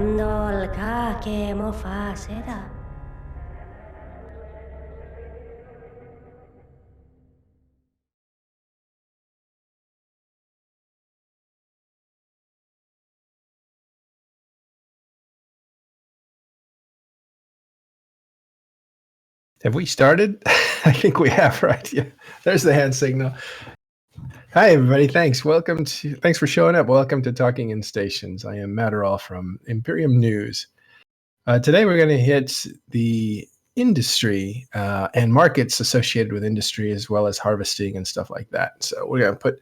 Andol ka ke mo fa seda. Have we started? I think we have, right? Yeah. There's the hand signal. Hi, everybody. Thanks for showing up. Welcome to Talking in Stations. I am Matterall from Imperium News. Today, we're going to hit the industry and markets associated with industry, as well as harvesting and stuff like that. So we're going to put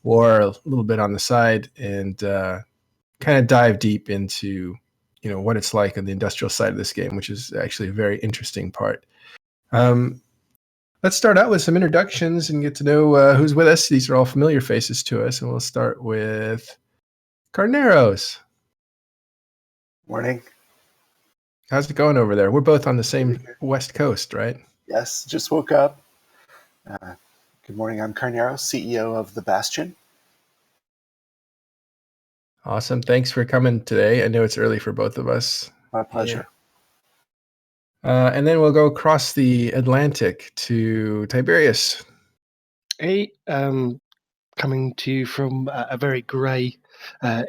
war a little bit on the side and kind of dive deep into, what it's like on the industrial side of this game, which is actually a very interesting part. Let's start out with some introductions and get to know who's with us. These are all familiar faces to us, and we'll start with Carneros. Morning. How's it going over there? We're both on the same West Coast, right? Yes, just woke up. Good morning. I'm Carneros, CEO of The Bastion. Awesome. Thanks for coming today. I know it's early for both of us. My pleasure. And then we'll go across the Atlantic to Tiberius. Hey, coming to you from a very grey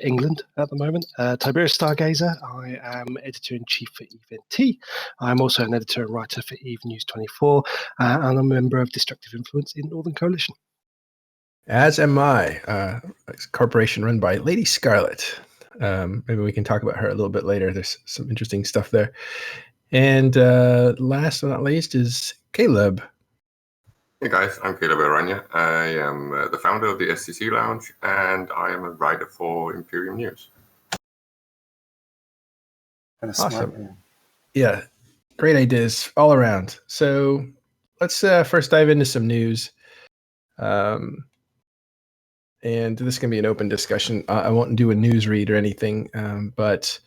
England at the moment. Tiberius Stargazer. I am editor-in-chief for EVNT. I'm also an editor and writer for Eve News 24, and I'm a member of Destructive Influence in Northern Coalition. As am I, a corporation run by Lady Scarlet. Maybe we can talk about her a little bit later. There's some interesting stuff there. And last but not least is Caleb. Hey guys, I'm Caleb Aranya. I am the founder of the SCC Lounge, and I am a writer for Imperium News. Awesome. Yeah, great ideas all around. So let's first dive into some news. And this is going to be an open discussion. I won't do a news read or anything, but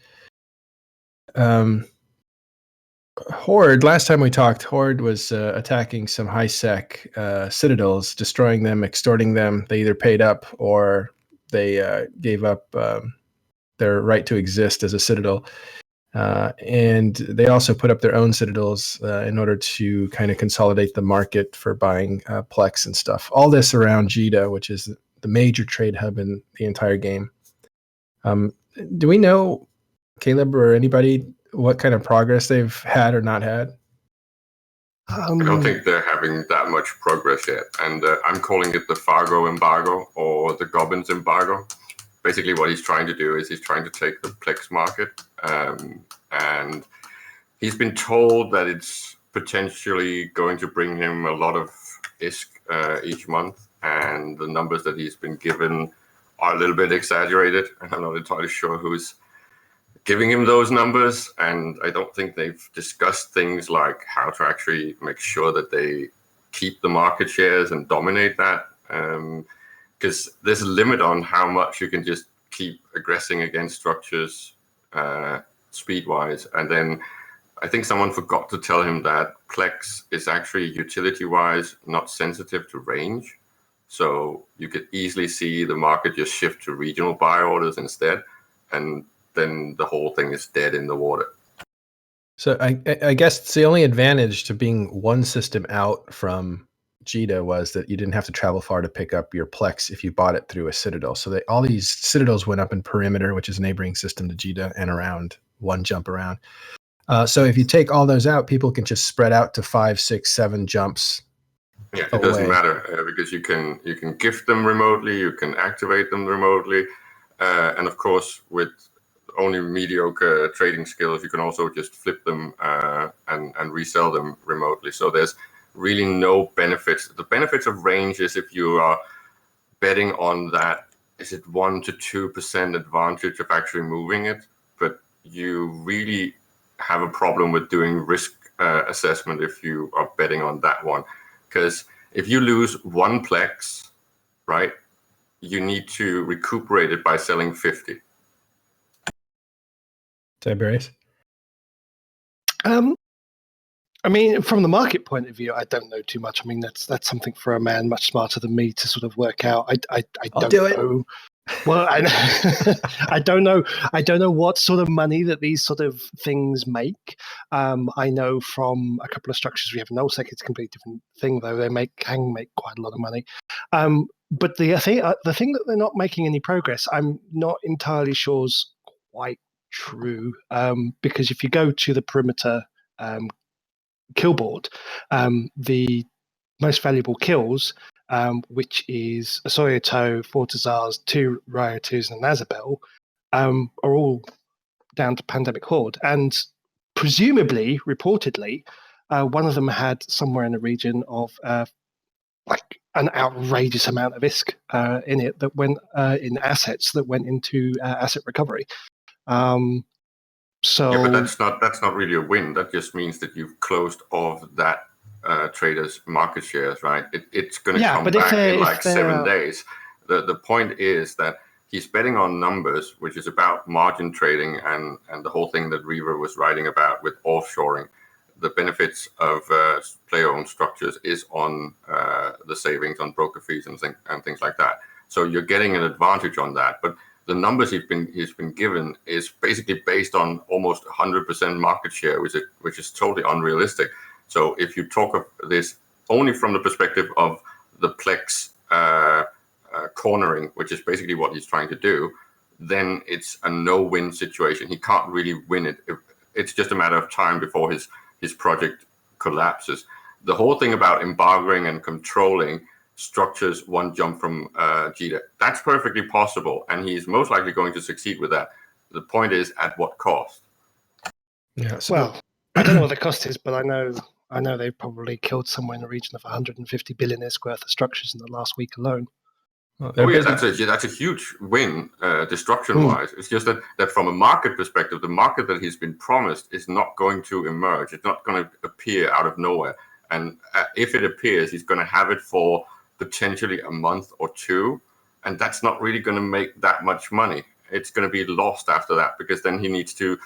Horde, last time we talked, Horde was attacking some high-sec citadels, destroying them, extorting them. They either paid up or they gave up their right to exist as a citadel. And they also put up their own citadels in order to kind of consolidate the market for buying Plex and stuff. All this around Jita, which is the major trade hub in the entire game. Do we know, Caleb or anybody, what kind of progress they've had or not had? I don't think they're having that much progress yet. And I'm calling it the Fargo embargo or the Gobbins embargo. Basically what he's trying to do is he's trying to take the Plex market. And he's been told that it's potentially going to bring him a lot of ISK each month. And the numbers that he's been given are a little bit exaggerated. And I'm not entirely sure who's giving him those numbers, and I don't think they've discussed things like how to actually make sure that they keep the market shares and dominate that, because there's a limit on how much you can just keep aggressing against structures speed-wise. And then I think someone forgot to tell him that Plex is actually utility-wise not sensitive to range, so you could easily see the market just shift to regional buy orders instead, and then the whole thing is dead in the water. So I guess it's the only advantage to being one system out from Jita was that you didn't have to travel far to pick up your Plex if you bought it through a Citadel. So all these Citadels went up in Perimeter, which is a neighboring system to Jita, and around one jump around. So if you take all those out, people can just spread out to 5, 6, 7 jumps. Yeah, it doesn't matter because you can gift them remotely, you can activate them remotely, and of course with only mediocre trading skills, you can also just flip them and resell them remotely. So there's really no benefits. The benefits of range is if you are betting on that, is it 1 to 2% advantage of actually moving it? But you really have a problem with doing risk assessment if you are betting on that one. Because if you lose 1 Plex, right, you need to recuperate it by selling 50. Tiberius? I mean, from the market point of view, I don't know too much. I mean, that's something for a man much smarter than me to sort of work out. I don't know. Well, I don't know. I don't know what sort of money that these sort of things make. I know from a couple of structures we have in nullsec, it's a completely different thing, though. They can make quite a lot of money. But the thing that they're not making any progress, I'm not entirely sure is quite true. Because if you go to the perimeter kill board, the most valuable kills, which is a Soyoto, 4 Tazars, 2 Ryo2s, and an Azabel, are all down to Pandemic Horde. And presumably, reportedly, one of them had somewhere in the region of like an outrageous amount of ISK in it that went in assets that went into asset recovery. So yeah, but that's not really a win. That just means that you've closed off that trader's market shares, right? It's going to come back in like 7 days. The point is that he's betting on numbers, which is about margin trading and the whole thing that Reaver was writing about with offshoring. The benefits of player-owned structures is on the savings on broker fees and things like that. So you're getting an advantage on that. But the numbers he's been given is basically based on almost 100% market share, which is totally unrealistic. So if you talk of this only from the perspective of the Plex cornering, which is basically what he's trying to do, then it's a no-win situation. He can't really win it. It's just a matter of time before his project collapses. The whole thing about embargoing and controlling structures one jump from JITA, that's perfectly possible, and he's most likely going to succeed with that. The point is, at what cost? Yeah. So, well, I don't know what the cost is, but I know they probably killed somewhere in the region of 150 billion ISK worth of structures in the last week alone. Well, that's a huge win destruction-wise. It's just that from a market perspective, the market that he's been promised is not going to emerge. It's not going to appear out of nowhere. And if it appears, he's going to have it for potentially a month or two, and that's not really going to make that much money. It's going to be lost after that, because then he needs to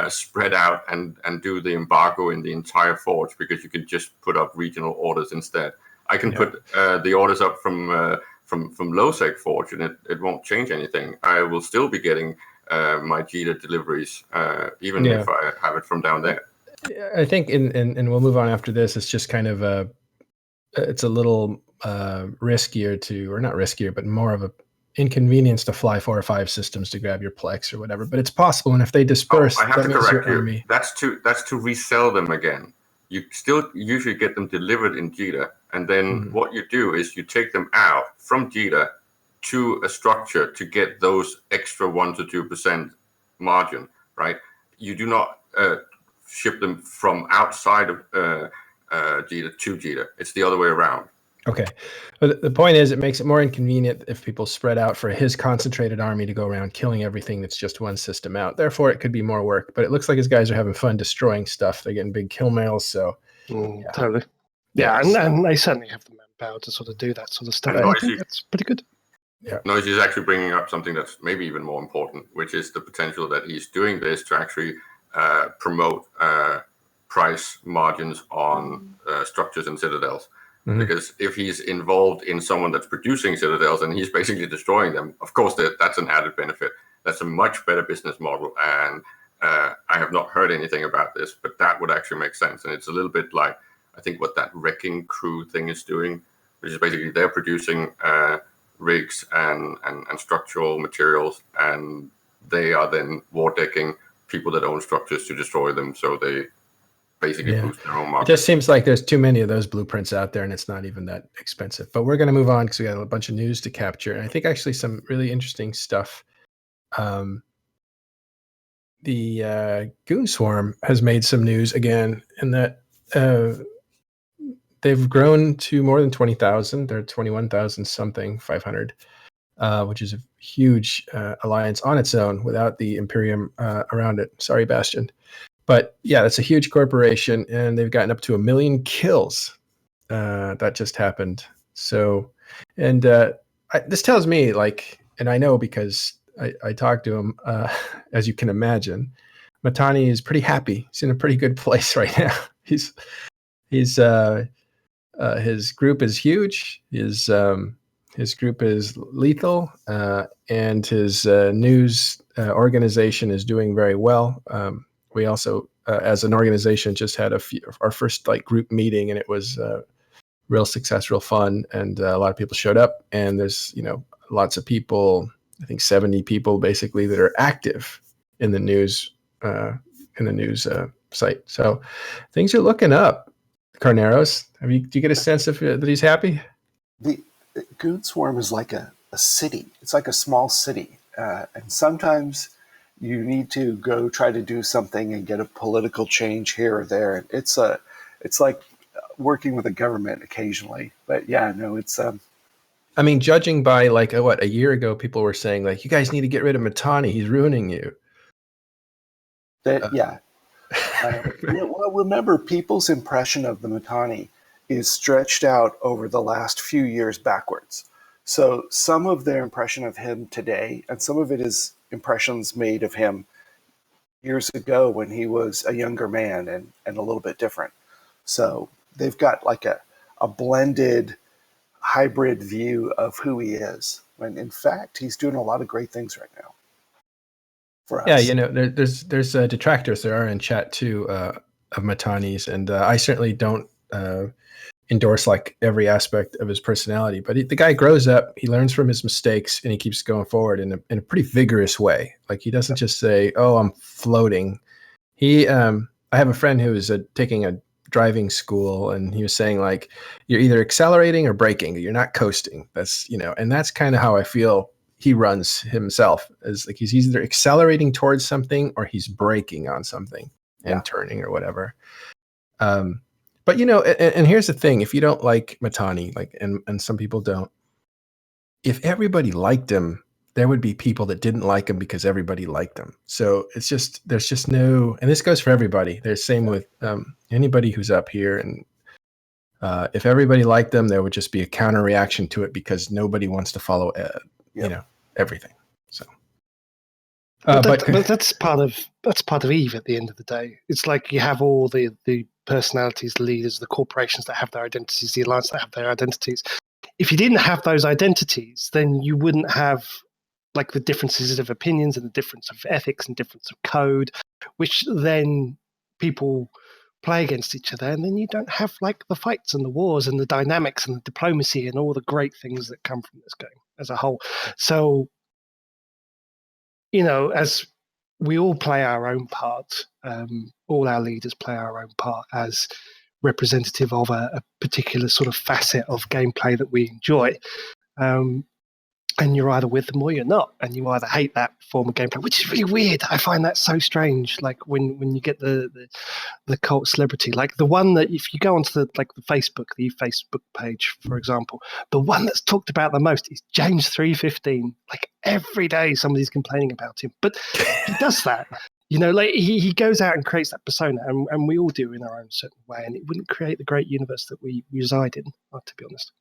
spread out and do the embargo in the entire forge, because you can just put up regional orders instead. I can put the orders up from low-sec forge, and it won't change anything. I will still be getting my JITA deliveries, even if I have it from down there. I think, and we'll move on after this, it's just kind of it's a little riskier to, or not riskier, but more of a inconvenience to fly 4 or 5 systems to grab your Plex or whatever. But it's possible, and if they disperse, I have to correct you. That's to resell them again. You still usually get them delivered in JITA, and then what you do is you take them out from JITA to a structure to get those extra 1 to 2% margin, right? You do not ship them from outside of JITA to JITA. It's the other way around. Okay. But the point is, it makes it more inconvenient if people spread out for his concentrated army to go around killing everything that's just one system out. Therefore, it could be more work. But it looks like his guys are having fun destroying stuff. They're getting big kill mails. So, totally. Yeah, and they certainly have the manpower to sort of do that sort of stuff. I think that's pretty good. Yeah. Noisy is actually bringing up something that's maybe even more important, which is the potential that he's doing this to actually promote price margins on structures and citadels. Because if he's involved in someone that's producing citadels and he's basically destroying them, of course, that's an added benefit. That's a much better business model. And I have not heard anything about this, but that would actually make sense. And it's a little bit like, I think, what that wrecking crew thing is doing, which is basically they're producing rigs and structural materials, and they are then war decking people that own structures to destroy them. So they basically boost their own market. It just seems like there's too many of those blueprints out there, and it's not even that expensive. But we're going to move on because we got a bunch of news to capture, and I think actually some really interesting stuff. The Goon Swarm has made some news again, in that they've grown to more than 20,000. They're 21,000 something, 500, which is a huge alliance on its own without the Imperium around it. Sorry, Bastion. But yeah, that's a huge corporation, and they've gotten up to 1 million kills. That just happened. So, and this tells me, like, and I know because I talked to him, as you can imagine, Matani is pretty happy. He's in a pretty good place right now. His group is huge. His His group is lethal, and his news organization is doing very well. We also, as an organization, just had our first like group meeting, and it was real success, real fun, and a lot of people showed up. And there's lots of people. I think 70 people basically that are active in the news site. So things are looking up. Carneros, do you get a sense of that he's happy? The Goon Swarm is like a city. It's like a small city. And sometimes you need to go try to do something and get a political change here or there. It's like working with a government occasionally. But yeah, no, it's... I mean, judging by like a year ago, people were saying like, you guys need to get rid of Matani. He's ruining you. Yeah. Well, remember, people's impression of the Matani is stretched out over the last few years backwards. So some of their impression of him today, and some of it is impressions made of him years ago when he was a younger man and a little bit different. So they've got like a blended hybrid view of who he is, when in fact he's doing a lot of great things right now for us. Yeah, there's detractors there are in chat too of Matani's, and I certainly don't endorse like every aspect of his personality, but the guy grows up, he learns from his mistakes, and he keeps going forward in a pretty vigorous way. Like he doesn't just say, "Oh, I'm floating." I have a friend who is taking a driving school, and he was saying like, "You're either accelerating or braking. You're not coasting." That's and that's kind of how I feel he runs himself. Is like he's either accelerating towards something or he's braking on something and turning or whatever. But and here's the thing: if you don't like Matani, and some people don't, if everybody liked him, there would be people that didn't like him because everybody liked him. So there's just no, and this goes for everybody. There's same with anybody who's up here, and if everybody liked them, there would just be a counter reaction to it because nobody wants to follow everything. So. But that's part of Eve at the end of the day. It's like you have all the personalities, the leaders, the corporations that have their identities, the alliance that have their identities. If you didn't have those identities, then you wouldn't have like the differences of opinions and the difference of ethics and difference of code, which then people play against each other, and then you don't have like the fights and the wars and the dynamics and the diplomacy and all the great things that come from this game as a whole. So as we all play our own part, all our leaders play our own part as representative of a particular sort of facet of gameplay that we enjoy. And you're either with them or you're not, and you either hate that form of gameplay, which is really weird. I find that so strange. Like when you get the cult celebrity, like the one that if you go onto the Facebook page, for example, the one that's talked about the most is James 315. Like every day somebody's complaining about him, but he does that. Like he goes out and creates that persona, and we all do in our own certain way, and it wouldn't create the great universe that we reside in, to be honest.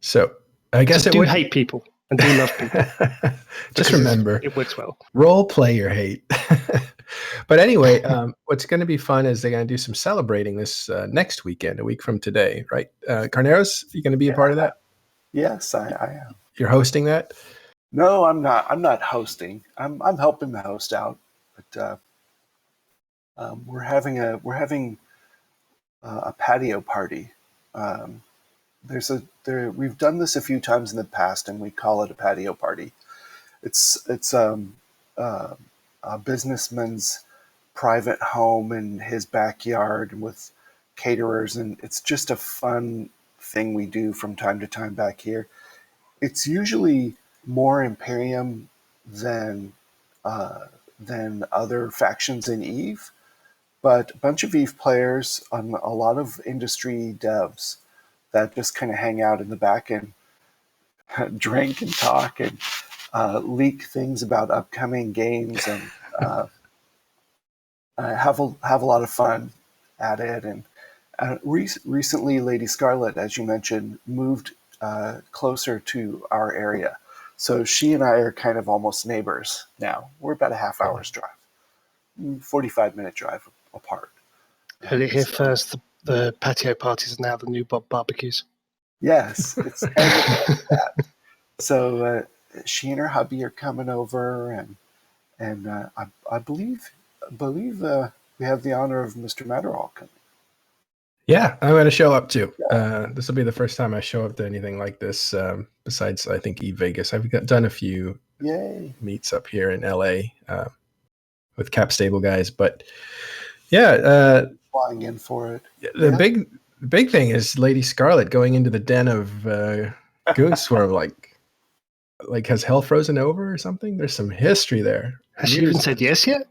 So I guess so do hate people and do love people. Just remember, it works well. Role play your hate. But anyway, what's going to be fun is they're going to do some celebrating this next weekend, a week from today, right? Carneros, you going to be a part of that? Yes, I am. You're hosting that? No, I'm not. I'm not hosting. I'm helping the host out, but we're having a patio party. We've done this a few times in the past, and we call it a patio party. It's a businessman's private home in his backyard with caterers, and it's just a fun thing we do from time to time back here. It's usually more Imperium than other factions in Eve, but a bunch of Eve players and a lot of industry devs that just kind of hang out in the back and drink and talk and leak things about upcoming games and have a lot of fun at it. And recently, Lady Scarlet, as you mentioned, moved closer to our area. So she and I are kind of almost neighbors now. We're about a half hour's drive, 45-minute drive apart. Heard it here first. The patio parties are now the new barbecues. Yes, it's evident that. So she and her hubby are coming over, and I believe we have the honor of Mr. Matterall coming. Yeah, I'm going to show up too. This will be the first time I show up to anything like this. Besides, I think Vegas. I've done a few meets up here in LA with Cap Stable guys, but yeah, flying in for it. The big thing is Lady Scarlet going into the den of Goonswarm, like has hell frozen over or something? There's some history there. Has she even said yes yet?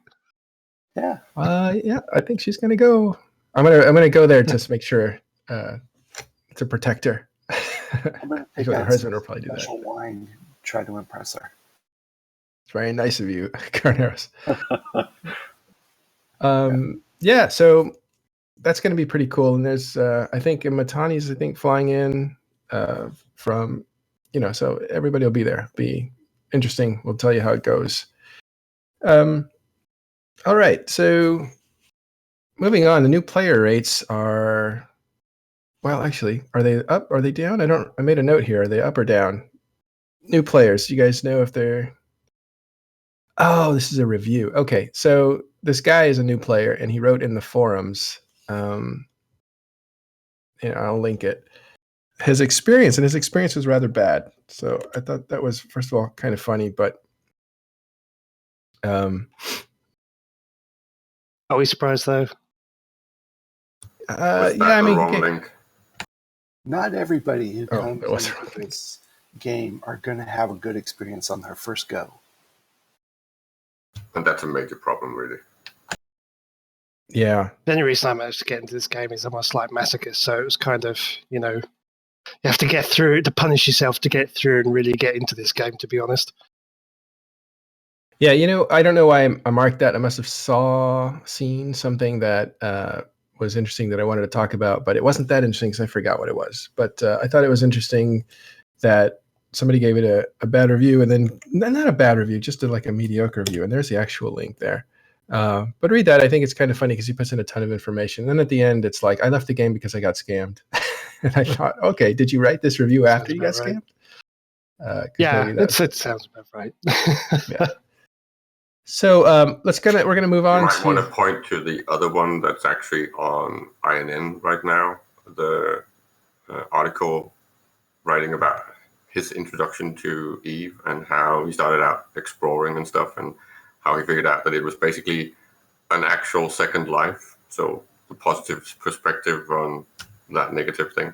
Yeah. Yeah, I think she's gonna go. I'm gonna go there to make sure to protect her. I'm gonna take her out husband will probably do that. special wine, try to impress her. It's very nice of you, Carneros. Yeah, so that's going to be pretty cool. And there's, I think, Matani's, flying in from, so everybody will be there. Be interesting. We'll tell you how it goes. All right. So moving on, the new player rates are, well, actually, are they up? Are they down? I made a note here. Are they up or down? New players. You guys know if they're, oh, this is a review. Okay. So this guy is a new player and he wrote in the forums, I'll link it. His experience was rather bad. So I thought that was, first of all, kind of funny, but are we surprised though? Link? Not everybody who comes into this game are going to have a good experience on their first go. And that's a major problem, really. Yeah. The only reason I managed to get into this game is I'm a slight masochist, so it was kind of, you have to get through to punish yourself to get through and really get into this game, to be honest. Yeah, I don't know why I marked that. I must have seen something that was interesting that I wanted to talk about, but it wasn't that interesting because I forgot what it was. But I thought it was interesting that somebody gave it a bad review, and then not a bad review, just a mediocre review. And there's the actual link there. But read that. I think it's kind of funny because he puts in a ton of information. And then at the end, it's like, I left the game because I got scammed. And I thought, okay, did you write this review after you got scammed? Yeah, it sounds about right. Yeah. So we're gonna move on. You might want to point to the other one that's actually on INN right now. The article writing about his introduction to Eve and how he started out exploring and stuff, and how he figured out that it was basically an actual second life. So the positive perspective on that negative thing.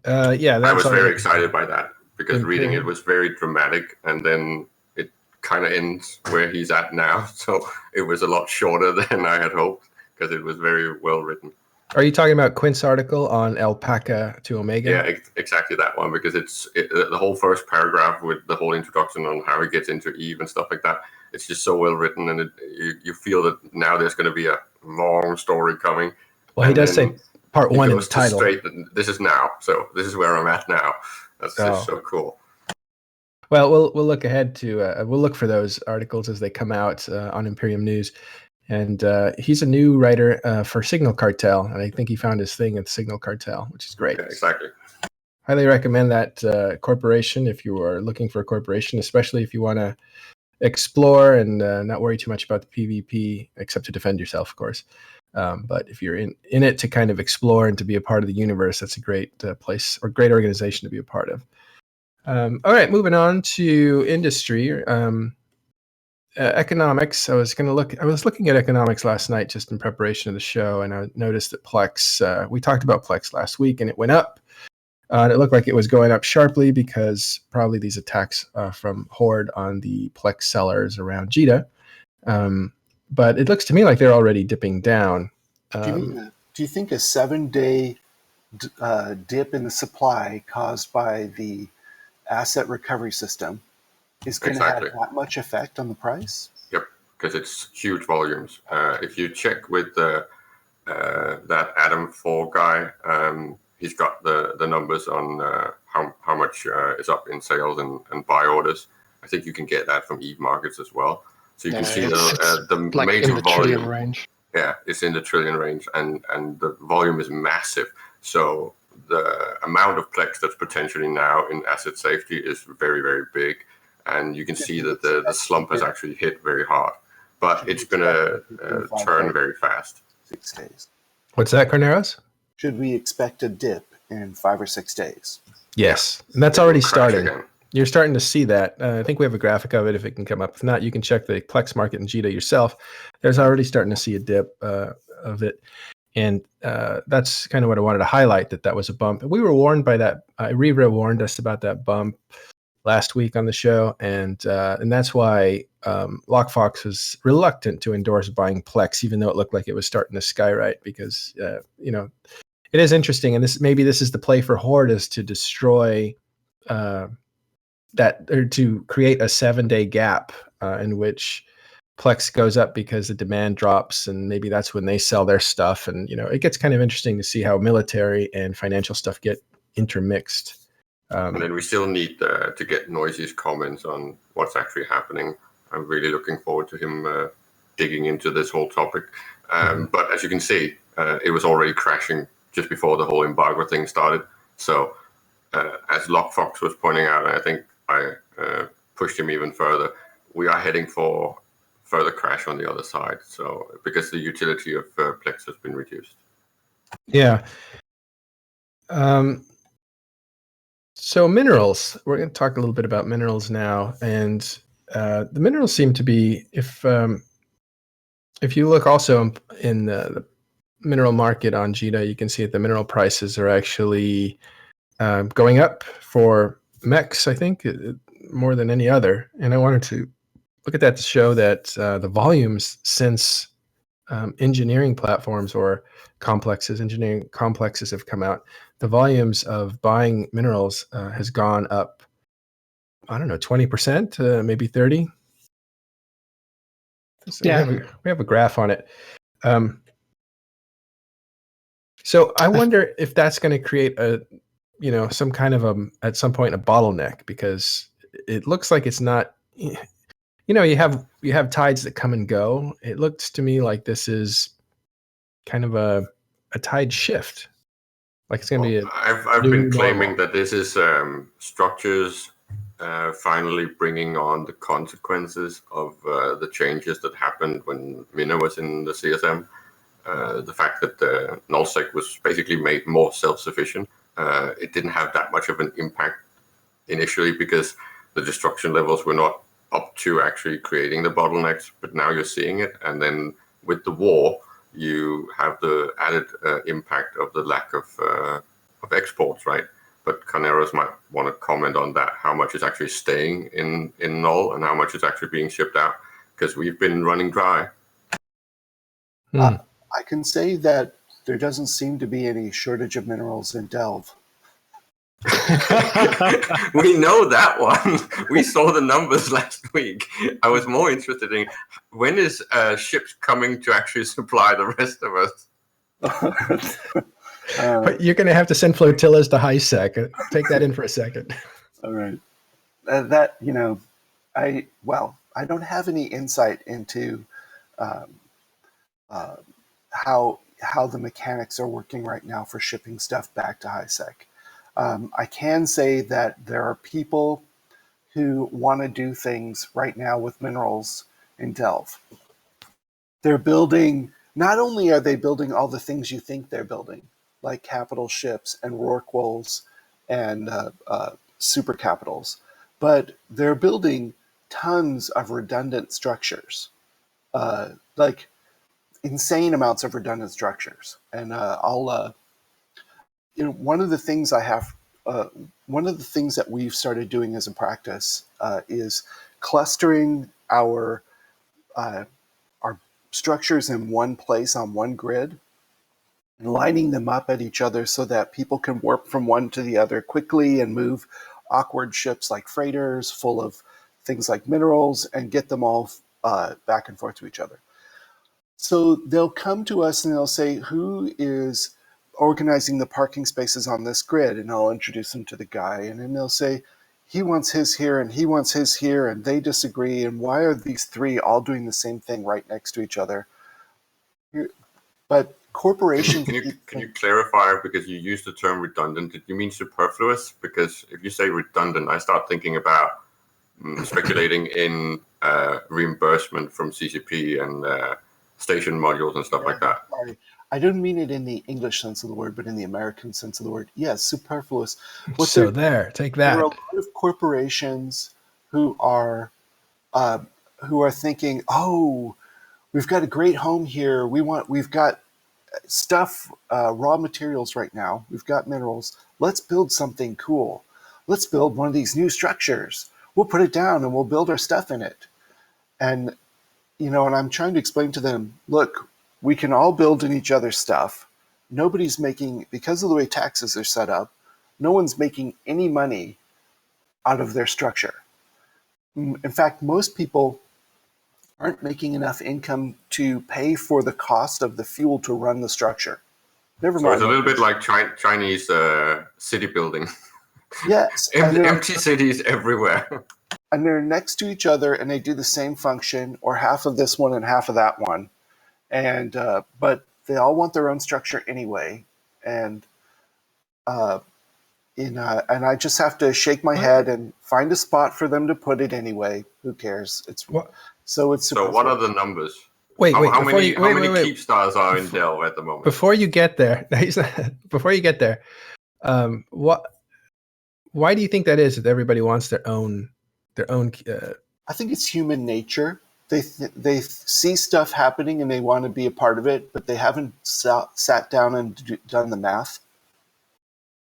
Yeah, I was very excited by that because reading it was very dramatic, and then it kind of ends where he's at now. So it was a lot shorter than I had hoped because it was very well written. Are you talking about Quint's article on Alpaca to Omega? Yeah, exactly that one, because the whole first paragraph with the whole introduction on how he gets into Eve and stuff like that. It's just so well written, and you feel that now there's going to be a long story coming. Well, he does say part one in the title. This is now, so this is where I'm at now. That's just so cool. Well, we'll look ahead to we'll look for those articles as they come out on Imperium News. And he's a new writer for Signal Cartel, and I think he found his thing at Signal Cartel, which is great. Yeah, exactly. Highly recommend that corporation if you are looking for a corporation, especially if you want to explore and not worry too much about the PvP, except to defend yourself, of course. But if you're in it to kind of explore and to be a part of the universe, that's a great place or great organization to be a part of. All right, moving on to industry. Economics. I was looking at economics last night just in preparation of the show, and I noticed that Plex. We talked about Plex last week, and it went up. And it looked like it was going up sharply because probably these attacks from Horde on the Plex sellers around Jita. But it looks to me like they're already dipping down. Do you think a 7-day dip in the supply caused by the asset recovery system is going to have that much effect on the price? Yep, because it's huge volumes. If you check with that Adam 4 guy, he's got the numbers on how much is up in sales and buy orders. I think you can get that from Eve Markets as well. So you can see the major volume. Range. Yeah, it's in the trillion range, and the volume is massive. So the amount of Plex that's potentially now in asset safety is very, very big. And you can see that the slump has actually hit very hard. But it's going to turn very fast. 6 days. What's that, Carneros? Should we expect a dip in 5 or 6 days? Yes, and that's already starting. Again. You're starting to see that. I think we have a graphic of it if it can come up. If not, you can check the Plex market in JITA yourself. There's already starting to see a dip of it. And that's kind of what I wanted to highlight, that was a bump. We were warned by that. Rivra warned us about that bump last week on the show. And that's why LockFox was reluctant to endorse buying Plex, even though it looked like it was starting to skyride, because, it is interesting. And this is the play for Horde, is to destroy that, or to create a 7-day gap in which Plex goes up because the demand drops, and maybe that's when they sell their stuff. And it gets kind of interesting to see how military and financial stuff get intermixed. And then we still need to get Noisy's comments on what's actually happening. I'm really looking forward to him digging into this whole topic. But as you can see, it was already crashing just before the whole embargo thing started. So as LockFox was pointing out, and I think I pushed him even further, we are heading for further crash on the other side. So because the utility of Plex has been reduced. Yeah. So minerals, we're going to talk a little bit about minerals now. And the minerals seem to be, if you look also in the mineral market on JITA, you can see that the mineral prices are actually going up for MEX, I think, more than any other. And I wanted to look at that to show that the volumes since engineering platforms or engineering complexes have come out, the volumes of buying minerals has gone up, I don't know, 20%, maybe 30%. So Yeah. we have a graph on it. So I wonder if that's going to create some kind of at some point a bottleneck, because it looks like it's not. You have tides that come and go. It looks to me like this is kind of a tide shift. Like it's going to be I've been claiming that this is structures finally bringing on the consequences of the changes that happened when Mina was in the CSM. The fact that nullsec was basically made more self-sufficient. It didn't have that much of an impact initially because the destruction levels were not up to actually creating the bottlenecks, but now you're seeing it. And then with the war, you have the added impact of the lack of exports, right? But Carneros might want to comment on that, how much is actually staying in null and how much is actually being shipped out, because we've been running dry. I can say that there doesn't seem to be any shortage of minerals in Delve. We know that one. We saw the numbers last week. I was more interested in when is ships coming to actually supply the rest of us. But you're going to have to send flotillas to HiSec. Take that in for a second. All right. I don't have any insight into how the mechanics are working right now for shipping stuff back to HiSec. I can say that there are people who want to do things right now with minerals in Delve. They're building, not only are they building all the things you think they're building, like capital ships and Rorquals and super capitals, but they're building tons of redundant structures, like insane amounts of redundant structures. And one of the things one of the things that we've started doing as a practice is clustering our structures in one place on one grid and lining them up at each other so that people can warp from one to the other quickly and move awkward ships like freighters full of things like minerals and get them all back and forth to each other. So they'll come to us and they'll say, who is organizing the parking spaces on this grid? And I'll introduce them to the guy, and then they'll say, he wants his here and he wants his here, and they disagree, and why are these three all doing the same thing right next to each other? But corporations. Can you clarify, because you used the term redundant? Did you mean superfluous? Because if you say redundant, I start thinking about speculating in reimbursement from CCP and station modules and stuff like that. Sorry. I don't mean it in the English sense of the word, but in the American sense of the word. Yes, superfluous. So take that. There are a lot of corporations who are thinking, oh, we've got a great home here. We've got stuff, raw materials right now. We've got minerals. Let's build something cool. Let's build one of these new structures. We'll put it down and we'll build our stuff in it. And, and I'm trying to explain to them, look, we can all build in each other's stuff. Nobody's making, because of the way taxes are set up, no one's making any money out of their structure. In fact, most people aren't making enough income to pay for the cost of the fuel to run the structure. Never mind. So it's a little bit like Chinese city building. Yes. Empty cities everywhere. And they're next to each other and they do the same function, or half of this one and half of that one. And but they all want their own structure anyway. And and I just have to shake my head and find a spot for them to put it anyway. Who cares? So what are the numbers? How many keep stars are in Dell at the moment? Before you get there, why do you think that is? That everybody wants their own. I think it's human nature. They see stuff happening and they want to be a part of it, but they haven't sat down and done the math.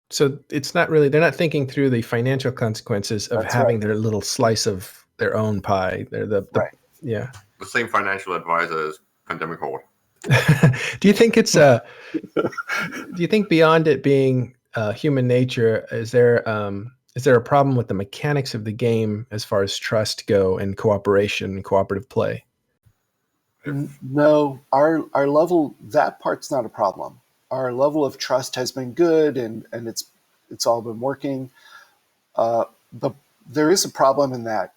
So it's not really, they're not thinking through the financial consequences of having their little slice of their own pie. They're yeah. The same financial advisor as Pandemic Horde. Do you think it's do you think beyond it being human nature, is there a problem with the mechanics of the game as far as trust go and cooperation and cooperative play? No, our level, that part's not a problem. Our level of trust has been good and it's all been working. But there is a problem in that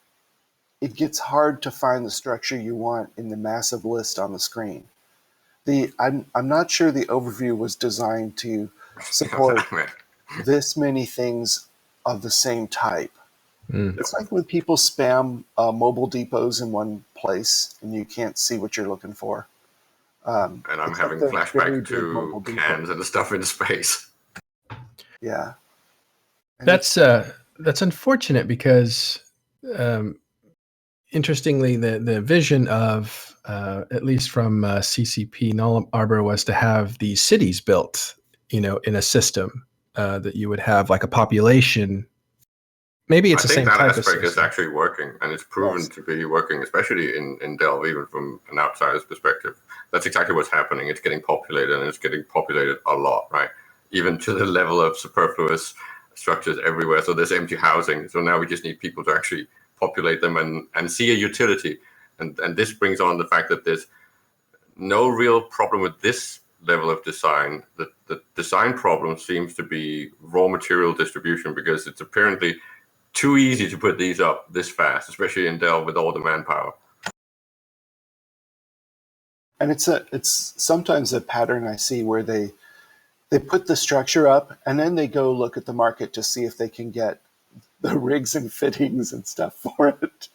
it gets hard to find the structure you want in the massive list on the screen. I'm not sure the overview was designed to support this many things of the same type. It's like when people spam mobile depots in one place and you can't see what you're looking for. And I'm having flashback to cans and the stuff in space. Yeah. And that's unfortunate because interestingly, the vision of at least from CCP Null Arbor was to have these cities built, in a system that you would have like a population. Maybe it's the same type of system. I think that aspect is actually working, and it's proven to be working, especially in Delve, even from an outsider's perspective. That's exactly what's happening. It's getting populated, and it's getting populated a lot, right? Even to the level of superfluous structures everywhere. So there's empty housing. So now we just need people to actually populate them and see a utility. And this brings on the fact that there's no real problem with this level of design. The design problem seems to be raw material distribution, because it's apparently too easy to put these up this fast, especially in Dell with all the manpower. And it's sometimes a pattern I see where they put the structure up and then they go look at the market to see if they can get the rigs and fittings and stuff for it.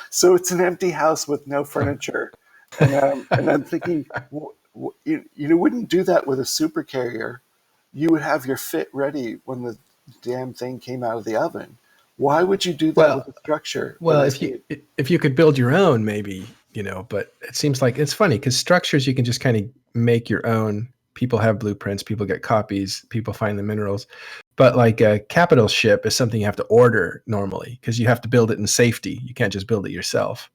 So it's an empty house with no furniture. And I'm thinking, you wouldn't do that with a super carrier. You would have your fit ready when the damn thing came out of the oven. Why would you do that with a structure? Well, if you could build your own, maybe, but it seems like it's funny because structures you can just kind of make your own. People have blueprints, people get copies, people find the minerals. But like a capital ship is something you have to order normally because you have to build it in safety. You can't just build it yourself.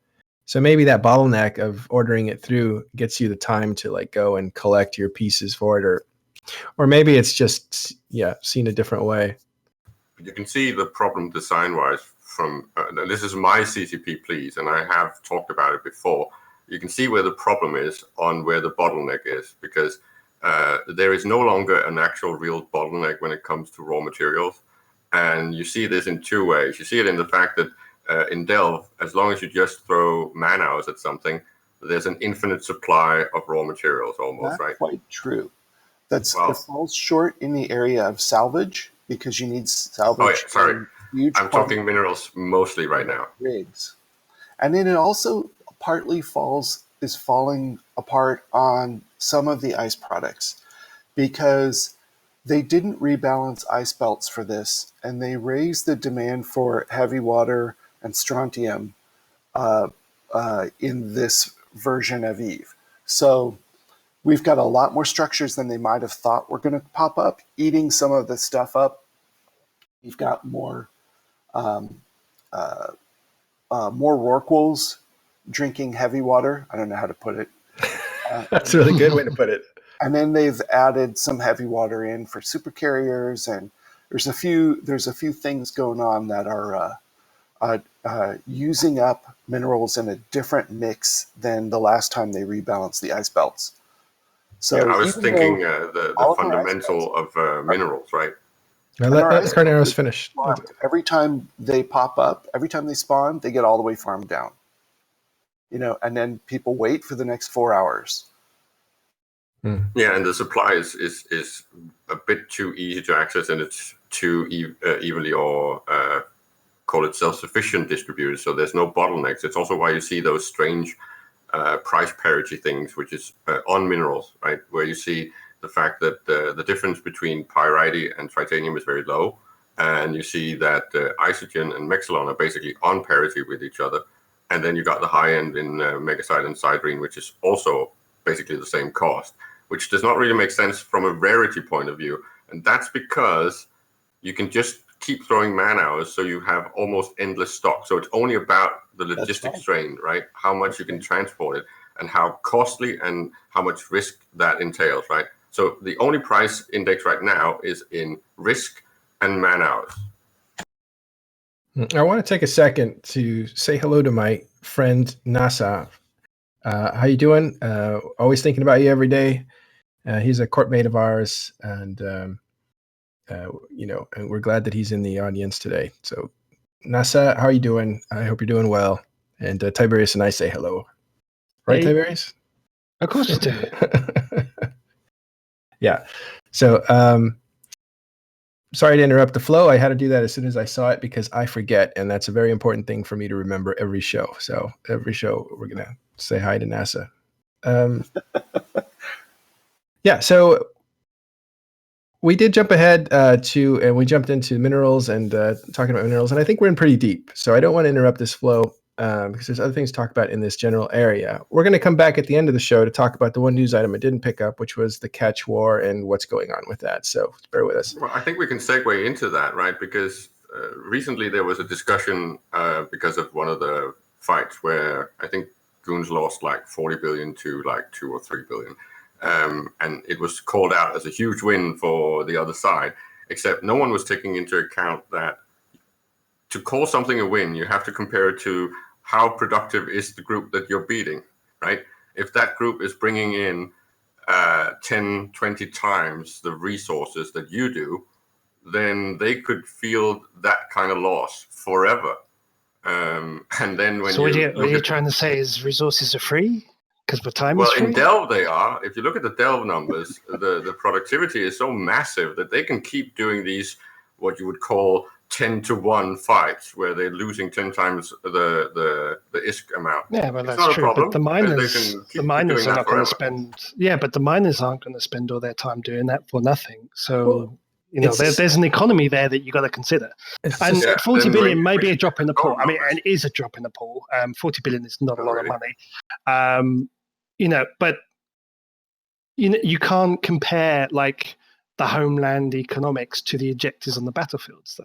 So maybe that bottleneck of ordering it through gets you the time to like go and collect your pieces for it, or maybe it's just seen a different way. You can see the problem design-wise from, this is my CCP please, and I have talked about it before. You can see where the problem is on where the bottleneck is, because there is no longer an actual real bottleneck when it comes to raw materials. And you see this in two ways. You see it in the fact that in Delve, as long as you just throw man hours at something, there's an infinite supply of raw materials almost, Not right? quite true. It falls short in the area of salvage because you need salvage. Oh, yeah, sorry. Huge I'm talking minerals mostly right now. Rigs. And then it also partly is falling apart on some of the ice products because they didn't rebalance ice belts for this, and they raised the demand for heavy water and strontium in this version of Eve. So we've got a lot more structures than they might have thought were going to pop up, eating some of the stuff up. You've got more Rorquals drinking heavy water. I don't know how to put it. That's a really good way to put it. And then they've added some heavy water in for supercarriers, and there's a few things going on that are using up minerals in a different mix than the last time they rebalanced the ice belts. So yeah, I was thinking the fundamental of minerals, right? Now let Carneros finish. Every time they pop up, every time they spawn, they get all the way farmed down. And then people wait for the next 4 hours. Yeah, and the supply is a bit too easy to access, and it's too evenly or call it self-sufficient distributed. So there's no bottlenecks. It's also why you see those strange price parity things, which is on minerals, right? Where you see the fact that the difference between pyrite and titanium is very low, and you see that isogen and mexilon are basically on parity with each other. And then you got the high end in megasite and sidrine, which is also basically the same cost, which does not really make sense from a rarity point of view. And that's because you can just keep throwing man hours, so you have almost endless stock. So it's only about the logistics strain, right? How much you can transport it and how costly and how much risk that entails, right? So the only price index right now is in risk and man hours. I want to take a second to say hello to my friend Nasa. How you doing? Always thinking about you every day. He's a court mate of ours, and and we're glad that he's in the audience today. So, Nasa, how are you doing? I hope you're doing well. And Tiberius and I say hello. Right, hey. Tiberius? Of course you do. Yeah. So, sorry to interrupt the flow. I had to do that as soon as I saw it because I forget, and that's a very important thing for me to remember every show. So every show we're going to say hi to NASA. Yeah, so we did jump ahead and we jumped into minerals and talking about minerals, and I think we're in pretty deep. So I don't want to interrupt this flow because there's other things to talk about in this general area. We're going to come back at the end of the show to talk about the one news item I didn't pick up, which was the catch war and what's going on with that. So bear with us. Well, I think we can segue into that, right? Because recently there was a discussion because of one of the fights where I think Goons lost like 40 billion to like 2 or 3 billion. And it was called out as a huge win for the other side, except no one was taking into account that to call something a win, you have to compare it to how productive is the group that you're beating, right? If that group is bringing in 10, 20 times the resources that you do, then they could feel that kind of loss forever. And then when what you're trying to say is resources are free? Because the time is free? In Delve they are. If you look at the Delve numbers, the productivity is so massive that they can keep doing these, what you would call 10-to-1 fights, where they're losing 10 times the ISK amount. Yeah, well, that's true. But the miners are not going to spend. Yeah, but the miners aren't going to spend all their time doing that for nothing. So there's an economy there that you got to consider. And 40 billion may be a drop in the pool. I mean, and it is a drop in the pool. 40 billion is not a lot of money. But you can't compare like the homeland economics to the objectives on the battlefields.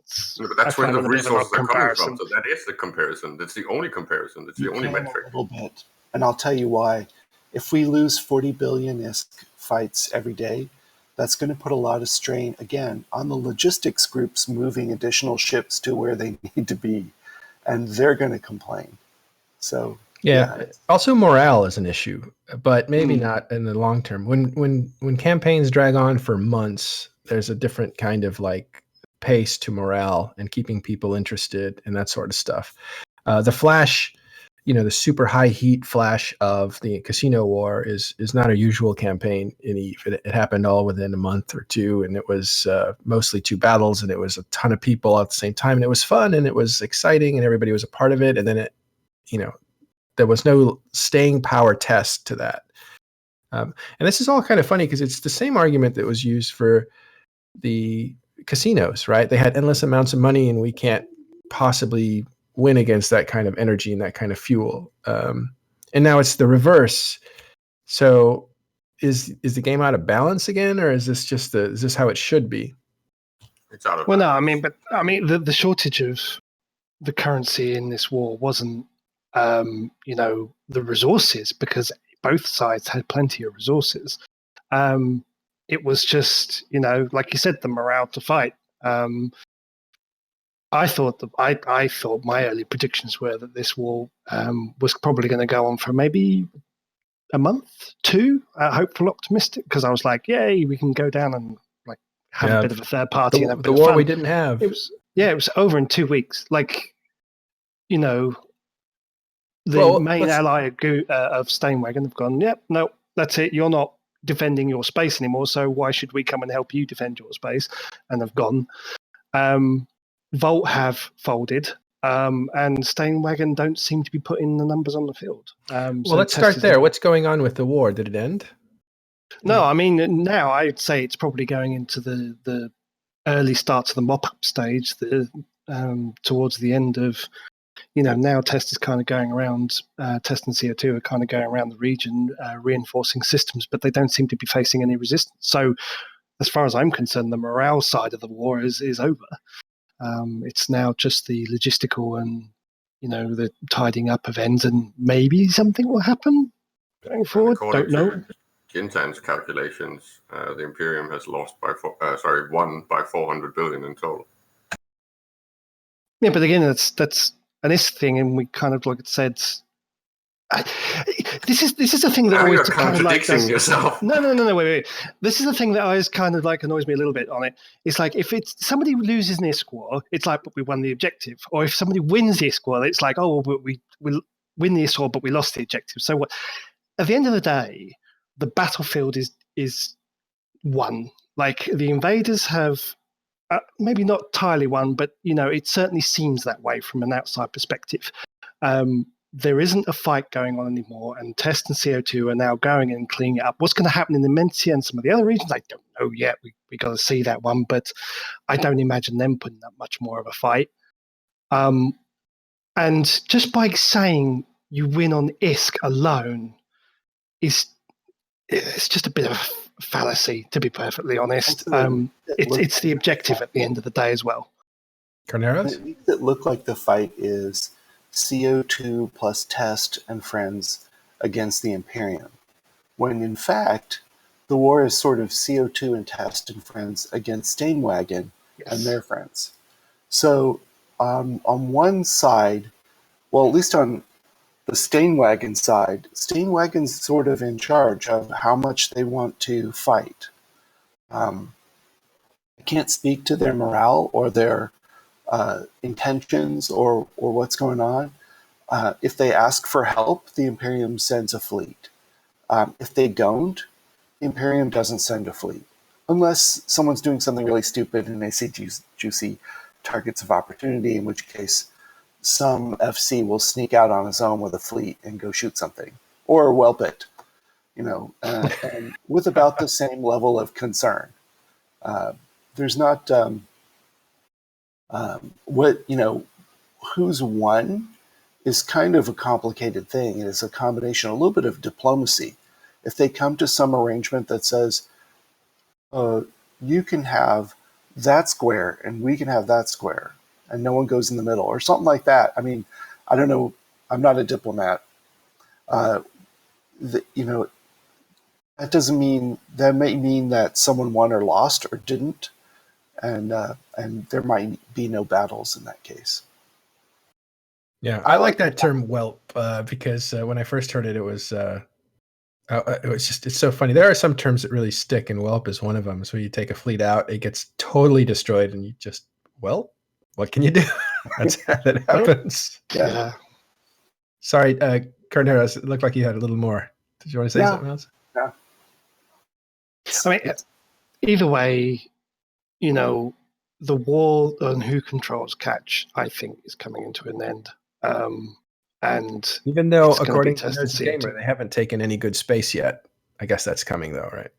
That's where the resources are coming from. So that is the comparison. That's the only comparison. That's the only metric. A little bit, and I'll tell you why. If we lose 40 billion ISK fights every day, that's going to put a lot of strain again on the logistics groups moving additional ships to where they need to be, and they're going to complain. So. Yeah. Also, morale is an issue, but maybe not in the long term. When campaigns drag on for months, there's a different kind of like pace to morale and keeping people interested and that sort of stuff. The Flash the super high heat flash of the casino war is not a usual campaign in Eve. It happened all within a month or two, and it was mostly 2 battles, and it was a ton of people at the same time, and it was fun, and it was exciting, and everybody was a part of it. And then there was no staying power test to that. And this is all kind of funny because it's the same argument that was used for the casinos, right? They had endless amounts of money, and we can't possibly win against that kind of energy and that kind of fuel. And now it's the reverse. So is the game out of balance again, or is this how it should be? It's out of Well, balance. no, the shortage of the currency in this war wasn't, the resources, because both sides had plenty of resources. It was just, like you said, the morale to fight. I thought my early predictions were that this war was probably going to go on for maybe a month, 2. Hopeful, optimistic, because I was like, "Yay, we can go down and like have a bit of a third party and have a bit the of war fun." we didn't have. It was over in 2 weeks. Like, the main ally of Stainwagon have gone, "Yep, no, that's it. You're not defending your space anymore. So why should we come and help you defend your space?" And have gone. Volt have folded, and Stainwagon don't seem to be putting the numbers on the field. Well, let's start there. What's going on with the war? Did it end? No, I mean, now I'd say it's probably going into the early starts of the mop-up stage, towards the end of, now Test is kind of going around, Test and CO2 are kind of going around the region, reinforcing systems, but they don't seem to be facing any resistance. So as far as I'm concerned, the morale side of the war is over. It's now just the logistical and, the tidying up of ends, and maybe something will happen going forward. Don't know. Jintan's calculations, the Imperium has won by 400 billion in total. Yeah, but again, that's an IS thing, and we kind of, like it said, this is the thing that now always you're kind of like contradicting yourself. No, wait. This is the thing that always kind of like annoys me a little bit on it. It's like if it's somebody loses an IS war, it's like, but we won the objective. Or if somebody wins the IS war, it's like, oh, but we win the IS war, but we lost the objective. So what? At the end of the day, the battlefield is won. Like, the invaders have maybe not entirely won, but it certainly seems that way from an outside perspective. There isn't a fight going on anymore, and Test and CO2 are now going and cleaning it up. What's going to happen in the Mencia and some of the other regions, I don't know yet. We got to see that one, but I don't imagine them putting up much more of a fight. And just by saying you win on ISK alone it's just a bit of a fallacy, to be perfectly honest. It's the objective at the end of the day as well. Carneros? It makes it look like the fight is CO2 plus Test and friends against the Imperium, when in fact the war is sort of CO2 and Test and friends against Stainwagon and their friends. So on one side, well, at least on the Stainwagon side, Stainwagon's sort of in charge of how much they want to fight. I can't speak to their morale or their intentions or what's going on. If they ask for help, the Imperium sends a fleet. If they don't, the Imperium doesn't send a fleet. Unless someone's doing something really stupid and they see juicy targets of opportunity, in which case some FC will sneak out on his own with a fleet and go shoot something. Or whelp it, and with about the same level of concern. There's not... who's won is kind of a complicated thing. It is a combination, a little bit of diplomacy. If they come to some arrangement that says, you can have that square and we can have that square, and no one goes in the middle, or something like that. I mean, I don't know. I'm not a diplomat. That doesn't mean, that may mean that someone won or lost or didn't. And there might be no battles in that case. Yeah, I like that term "whelp" because when I first heard it, it was it's so funny. There are some terms that really stick, and "whelp" is one of them. So you take a fleet out, it gets totally destroyed, and you just, well, what can you do? That's how that happens. Yeah. Sorry, Carneros, it looked like you had a little more. Did you want to say something else? Yeah. I mean, either way, the war on who controls catch, I think, is coming into an end. And even though, it's according gonna to be Nerds Gamer, they haven't taken any good space yet. I guess that's coming, though, right?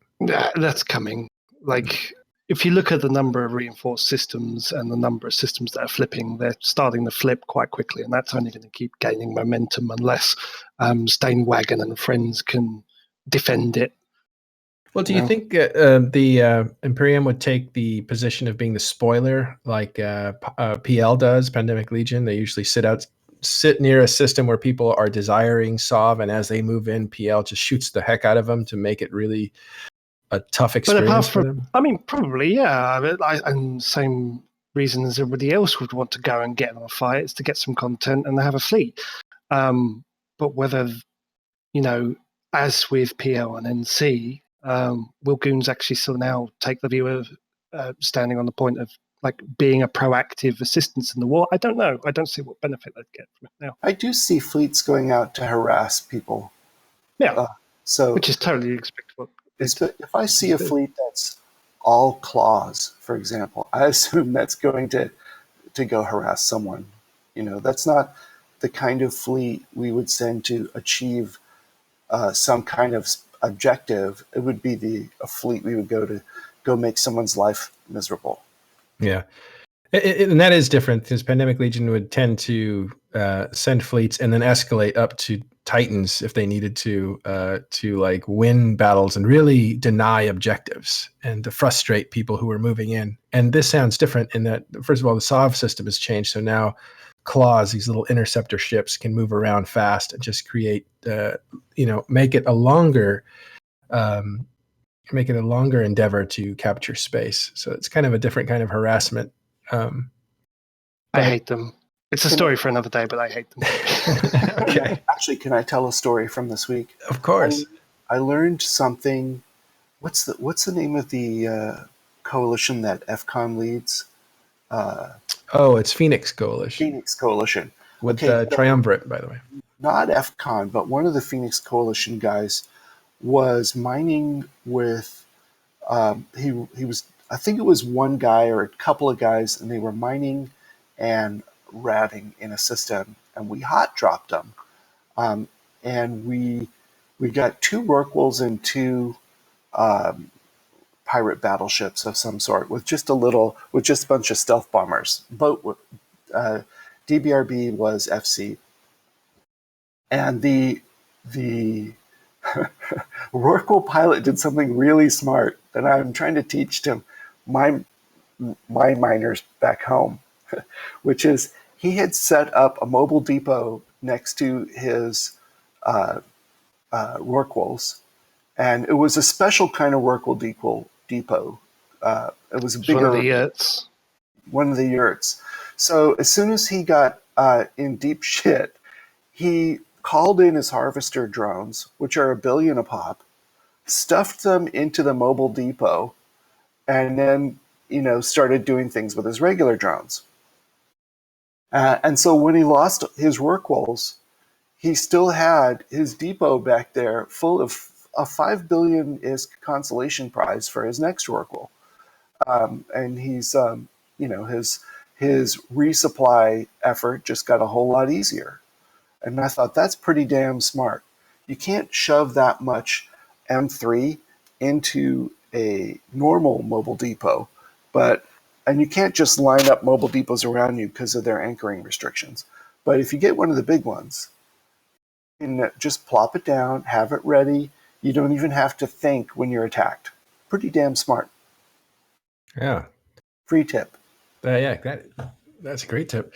That's coming. Like, if you look at the number of reinforced systems and the number of systems that are flipping, they're starting to flip quite quickly, and that's only going to keep gaining momentum unless Stainwagon and friends can defend it. Well, do you think the Imperium would take the position of being the spoiler, like PL does, Pandemic Legion? They usually sit near a system where people are desiring SOV, and as they move in, PL just shoots the heck out of them to make it really a tough experience for them? I mean, probably, yeah. And same reason as everybody else would want to go and get on a fight is to get some content and have a fleet. But whether, as with PL and NC, will Goons actually still now take the view of standing on the point of like being a proactive assistance in the war? I don't know. I don't see what benefit they'd get from it now. I do see fleets going out to harass people. Yeah, so which is totally expectable. If I see a fleet that's all claws, for example, I assume that's going to go harass someone. That's not the kind of fleet we would send to achieve some kind of objective. It would be a fleet we would go make someone's life miserable. Yeah. And that is different because Pandemic Legion would tend to send fleets and then escalate up to Titans if they needed to like win battles and really deny objectives and to frustrate people who are moving in. And this sounds different in that, first of all, the SOV system has changed. So now claws, these little interceptor ships, can move around fast and just create, make it a longer endeavor to capture space. So it's kind of a different kind of harassment. I hate them. It's a story for another day, but I hate them. Okay. Actually, can I tell a story from this week? Of course. I learned something. What's the name of the coalition that FCON leads? It's Phoenix Coalition. Phoenix Coalition. With Triumvirate, by the way. Not FCON, but one of the Phoenix Coalition guys was mining with, he was, I think it was one guy or a couple of guys, and they were mining and ratting in a system, and we hot dropped them. And we got 2 Rorquals and 2 pirate battleships of some sort with just a bunch of stealth bombers. DBRB was FC. And the Rorqual pilot did something really smart that I'm trying to teach to my miners back home, which is he had set up a mobile depot next to his Rorquals, and it was a special kind of Rorqual depot. It was a bigger one of the yurts. So as soon as he got in deep shit, he called in his harvester drones, which are $1 billion a pop, stuffed them into the mobile depot, and then started doing things with his regular drones. And so when he lost his Rorquals, he still had his depot back there full of a $5 billion consolation prize for his next Rorqual. And he's, his resupply effort just got a whole lot easier. And I thought, that's pretty damn smart. You can't shove that much M3 into a normal mobile depot, and you can't just line up mobile depots around you because of their anchoring restrictions. But if you get one of the big ones, you can just plop it down, have it ready. You don't even have to think when you're attacked. Pretty damn smart. Yeah. Free tip. That's a great tip.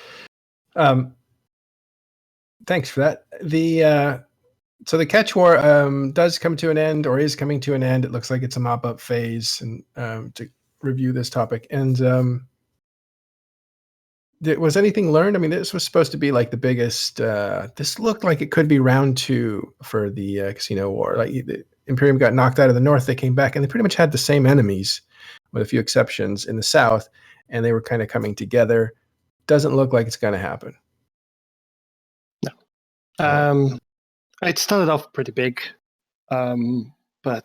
Thanks for that. So the catch war does come to an end, or is coming to an end. It looks like it's a mop-up phase, and to review this topic. And was anything learned? I mean, this was supposed to be like the biggest. This looked like it could be round 2 for the casino war. Like the Imperium got knocked out of the north, they came back, and they pretty much had the same enemies, with a few exceptions, in the south, and they were kind of coming together. Doesn't look like it's going to happen. It started off pretty big, but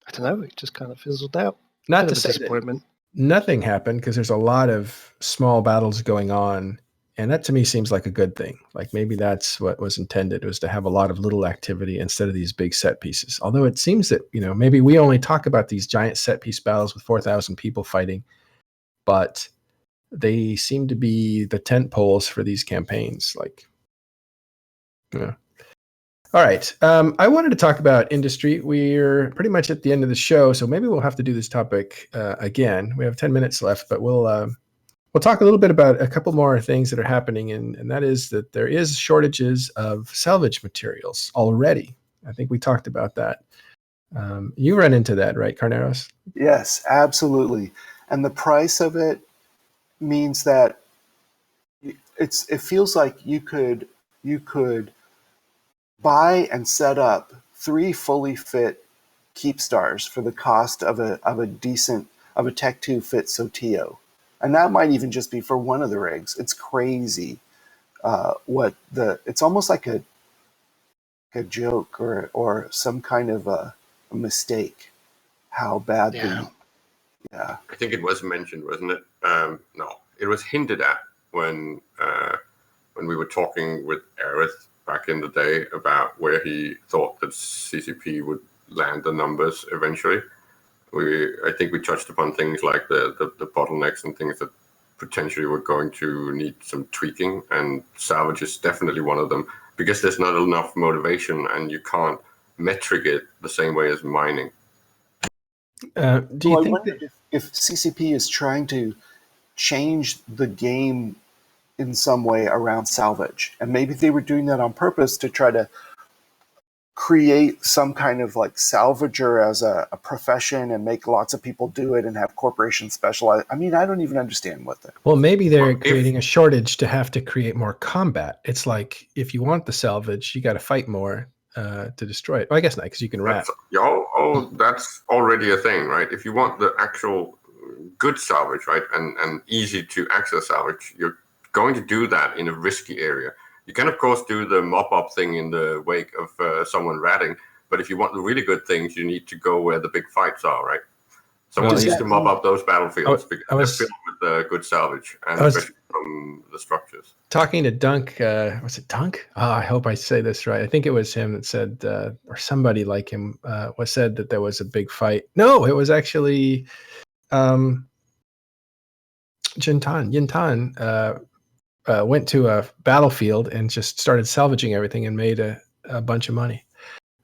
I don't know. It just kind of fizzled out. Not Bit to of a say that disappointment. nothing happened, because there's a lot of small battles going on, and that to me seems like a good thing. Like maybe that's what was intended, was to have a lot of little activity instead of these big set pieces. Although it seems that, maybe we only talk about these giant set piece battles with 4,000 people fighting, but they seem to be the tent poles for these campaigns. Like, yeah. All right. I wanted to talk about industry. We're pretty much at the end of the show, so maybe we'll have to do this topic again. We have 10 minutes left, but we'll talk a little bit about a couple more things that are happening, and that is that there is shortages of salvage materials already. I think we talked about that. You run into that, right, Carneros? Yes, absolutely. And the price of it means that it feels like you could buy and set up 3 fully fit keep stars for the cost of a Tech 2 fit Sotillo. And that might even just be for one of the rigs. It's crazy it's almost like a joke or some kind of a mistake how badly. Yeah. I think it was mentioned, wasn't it? No, it was hinted at when we were talking with Aerith back in the day about where he thought that CCP would land the numbers eventually. I think we touched upon things like the bottlenecks and things that potentially were going to need some tweaking, and salvage is definitely one of them, because there's not enough motivation and you can't metric it the same way as mining. Do you think wondered if CCP is trying to change the game in some way around salvage, and maybe they were doing that on purpose to try to create some kind of like salvager as a profession and make lots of people do it and have corporations specialize? I mean, I don't even understand what that. Well, maybe they're creating a shortage to have to create more combat. It's like, if you want the salvage, you got to fight more to destroy it. Well, I guess not, because you can rat. That's already a thing, right? If you want the actual good salvage, right, and easy to access salvage, you're going to do that in a risky area. You can, of course, do the mop-up thing in the wake of someone ratting, but if you want the really good things, you need to go where the big fights are, right? Someone needs to mop up those battlefields because they're filled with good salvage, and especially from the structures. Talking to Dunk, was it Dunk? Oh, I hope I say this right. I think it was him that said, or somebody like him, said that there was a big fight. No, it was actually Yintan. Went to a battlefield and just started salvaging everything and made a bunch of money.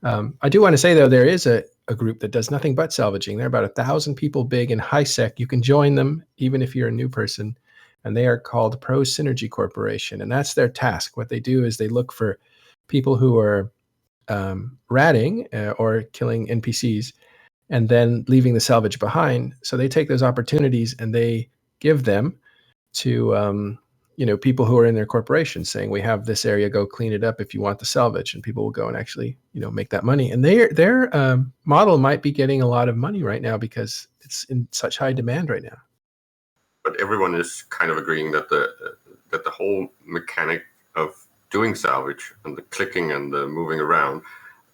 I do want to say, though, there is a group that does nothing but salvaging. They're about 1,000 people big in high sec. You can join them even if you're a new person, and they are called Pro Synergy Corporation, and that's their task. What they do is they look for people who are ratting or killing NPCs and then leaving the salvage behind. So they take those opportunities and they give them to people who are in their corporation, saying, we have this area, go clean it up if you want the salvage, and people will go and actually make that money. And their model might be getting a lot of money right now because it's in such high demand right now. But everyone is kind of agreeing that the whole mechanic of doing salvage and the clicking and the moving around,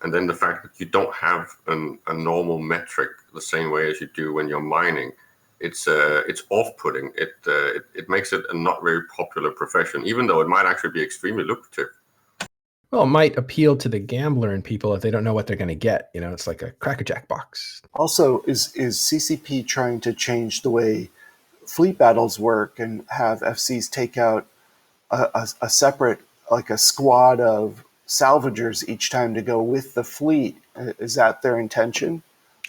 and then the fact that you don't have a normal metric the same way as you do when you're mining, it's off-putting. It makes it a not very popular profession, even though it might actually be extremely lucrative. Well, it might appeal to the gambler and people if they don't know what they're going to get. It's like a Cracker Jack box. Also, is CCP trying to change the way fleet battles work and have FCs take out a separate, like a squad of salvagers each time to go with the fleet? Is that their intention?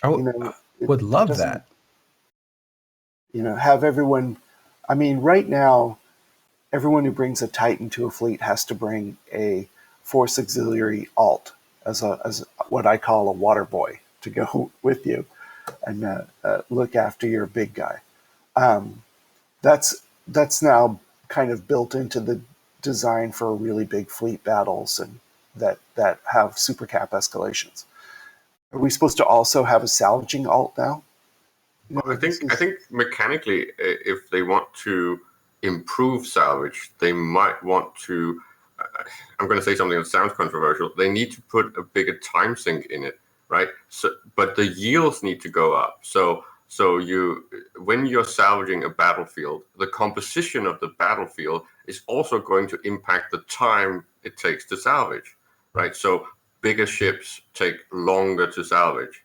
Would love that. Have everyone. I mean, right now, everyone who brings a Titan to a fleet has to bring a Force Auxiliary alt as what I call a water boy to go with you and look after your big guy. That's now kind of built into the design for really big fleet battles and that have super cap escalations. Are we supposed to also have a salvaging alt now? I think mechanically, if they want to improve salvage, they might want to. I'm going to say something that sounds controversial. They need to put a bigger time sink in it, right? So, but the yields need to go up. So when you're salvaging a battlefield, the composition of the battlefield is also going to impact the time it takes to salvage, right? So bigger ships take longer to salvage